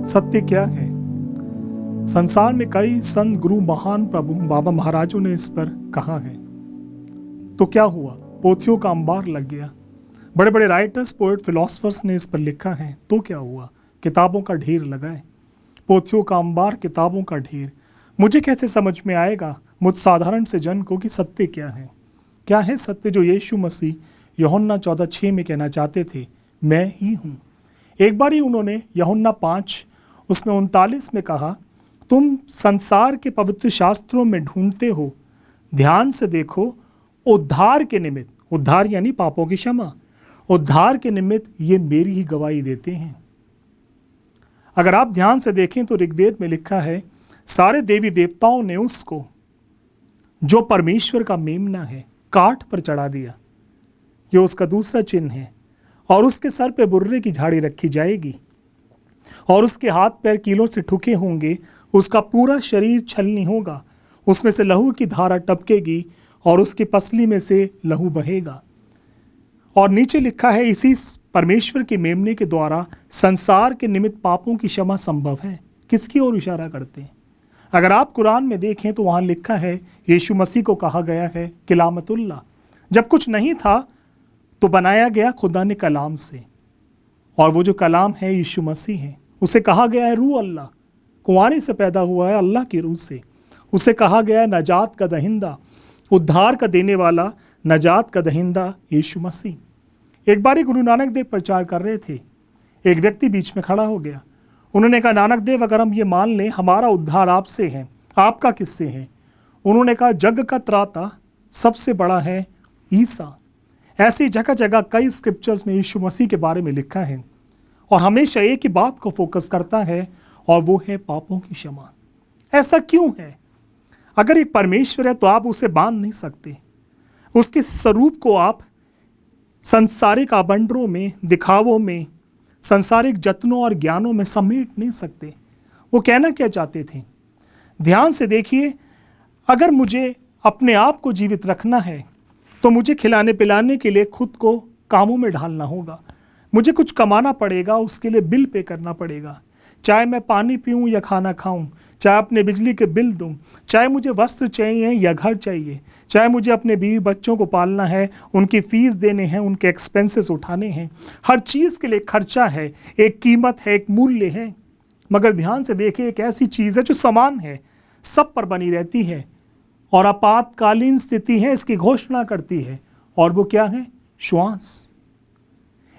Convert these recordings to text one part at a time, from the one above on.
सत्य क्या है? संसार में कई संत, गुरु, महान प्रभु, बाबा महाराजों ने इस पर कहा है। तो क्या हुआ? पोथियों का अंबार लग गया। बड़े बड़े राइटर्स, पोएट, फिलोसफर्स ने इस पर लिखा है। तो क्या हुआ? किताबों का ढेर लगाए। पोथियों का अंबार, किताबों का ढेर। मुझे कैसे समझ में आएगा, मुझ साधारण से जन को, कि सत्य क्या है? क्या है सत्य जो यीशु मसीह यूहन्ना 14:6 में कहना चाहते थे, मैं ही हूं। एक बार ही उन्होंने यूहन्ना 5 उसमें 39 में कहा, तुम संसार के पवित्र शास्त्रों में ढूंढते हो, ध्यान से देखो, उद्धार के निमित्त, उद्धार यानी पापों की क्षमा, उद्धार के निमित्त ये मेरी ही गवाही देते हैं। अगर आप ध्यान से देखें तो ऋग्वेद में लिखा है, सारे देवी देवताओं ने उसको, जो परमेश्वर का मेमना है, काठ पर चढ़ा दिया। ये उसका दूसरा चिन्ह है। और उसके सर पे बुर्रे की झाड़ी रखी जाएगी और उसके हाथ पैर कीलों से ठुके होंगे। उसका पूरा शरीर छलनी होगा, उसमें से लहू की धारा टपकेगी और उसकी पसली में से लहू बहेगा। और नीचे लिखा है, इसी परमेश्वर के मेमने के द्वारा संसार के निमित्त पापों की क्षमा संभव है। किसकी ओर इशारा करते हैं? अगर आप कुरान में देखें तो वहां लिखा है, यीशु मसीह को कहा गया है कलामतुल्लाह। जब कुछ नहीं था तो बनाया गया खुदा ने कलाम से, और वो जो कलाम है यीशु मसीह है। उसे कहा गया है रूह अल्लाह, कुंवारी से पैदा हुआ है अल्लाह की रूह से। उसे कहा गया है नजात का दहिंदा, उद्धार का देने वाला, नजात का दहिंदा यीशु मसीह। एक बार गुरु नानक देव प्रचार कर रहे थे। एक व्यक्ति बीच में खड़ा हो गया। उन्होंने कहा, नानक देव, अगर हम ये मान लें हमारा उद्धार आपसे है, आपका किससे है? उन्होंने कहा, जग का त्राता सबसे बड़ा है ईसा। ऐसी जगह जगह कई स्क्रिप्चर्स में यीशु मसीह के बारे में लिखा है और हमेशा एक ही बात को फोकस करता है, और वो है पापों की क्षमा। ऐसा क्यों है? अगर एक परमेश्वर है तो आप उसे बांध नहीं सकते। उसके स्वरूप को आप संसारिक आबंडरों में, दिखावों में, संसारिक जतनों और ज्ञानों में समेट नहीं सकते। वो कहना क्या चाहते थे? ध्यान से देखिए, अगर मुझे अपने आप को जीवित रखना है तो मुझे खिलाने पिलाने के लिए खुद को कामों में ढालना होगा। मुझे कुछ कमाना पड़ेगा, उसके लिए बिल पे करना पड़ेगा। चाहे मैं पानी पीऊं या खाना खाऊं, चाहे अपने बिजली के बिल दूं, चाहे मुझे वस्त्र चाहिए या घर चाहिए, चाहे मुझे अपने बीवी बच्चों को पालना है, उनकी फीस देने हैं, उनके एक्सपेंसेस उठाने हैं। हर चीज़ के लिए खर्चा है, एक कीमत है, एक मूल्य है। मगर ध्यान से देखिए, एक ऐसी चीज़ है जो समान है, सब पर बनी रहती है और आपातकालीन स्थिति है इसकी घोषणा करती है। और वो क्या है? श्वास।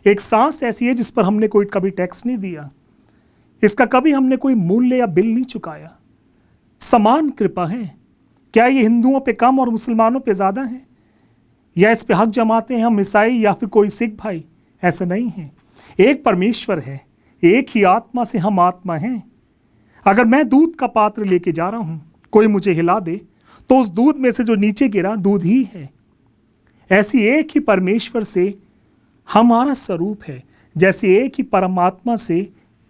एक सांस ऐसी है जिस पर हमने कोई कभी टैक्स नहीं दिया, इसका कभी हमने कोई मूल्य या बिल नहीं चुकाया। समान कृपा है। क्या ये हिंदुओं पे कम और मुसलमानों पे ज्यादा है, या इस पे हक जमाते हैं हम ईसाई या फिर कोई सिख भाई? ऐसा नहीं है। एक परमेश्वर है, एक ही आत्मा से हम आत्मा हैं। अगर मैं दूध का पात्र लेके जा रहा हूं, कोई मुझे हिला दे तो उस दूध में से जो नीचे गिरा दूध ही है। ऐसी एक ही परमेश्वर से हमारा स्वरूप है, जैसे एक ही परमात्मा से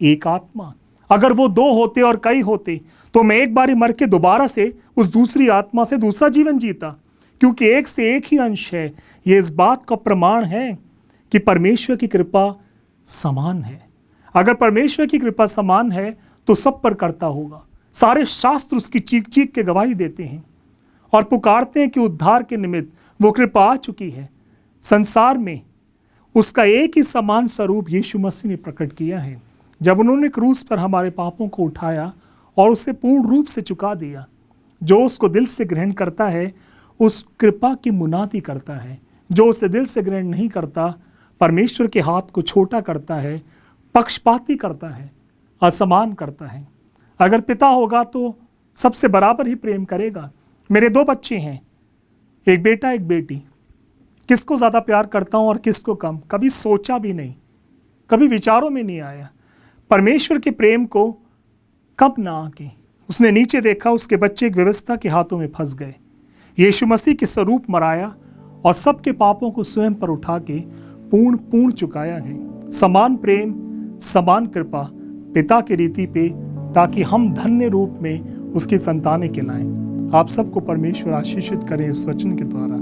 एक आत्मा। अगर वो दो होते और कई होते तो मैं एक बार ही मर के दोबारा से उस दूसरी आत्मा से दूसरा जीवन जीता, क्योंकि एक से एक ही अंश है। ये इस बात का प्रमाण है कि परमेश्वर की कृपा समान है। अगर परमेश्वर की कृपा समान है तो सब पर करता होगा। सारे शास्त्र उसकी चीख चीख के गवाही देते हैं और पुकारते हैं कि उद्धार के निमित्त वो कृपा आ चुकी है। संसार में उसका एक ही समान स्वरूप यीशु मसीह ने प्रकट किया है, जब उन्होंने क्रूस पर हमारे पापों को उठाया और उसे पूर्ण रूप से चुका दिया। जो उसको दिल से ग्रहण करता है उस कृपा की मुनादी करता है। जो उसे दिल से ग्रहण नहीं करता, परमेश्वर के हाथ को छोटा करता है, पक्षपाती करता है, असमान करता है। अगर पिता होगा तो सबसे बराबर ही प्रेम करेगा। मेरे 2 बच्चे हैं, एक बेटा एक बेटी। किसको ज़्यादा प्यार करता हूँ और किसको कम, कभी सोचा भी नहीं, कभी विचारों में नहीं आया। परमेश्वर के प्रेम को कब ना आके उसने नीचे देखा, उसके बच्चे एक व्यवस्था के हाथों में फंस गए। यीशु मसीह के स्वरूप मराया और सबके पापों को स्वयं पर उठा के पूर्ण चुकाया है। समान प्रेम, समान कृपा पिता की रीति पे, ताकि हम धन्य रूप में उसकी संतानें कहलाएं। आप सबको परमेश्वर आशीषित करें इस वचन के द्वारा।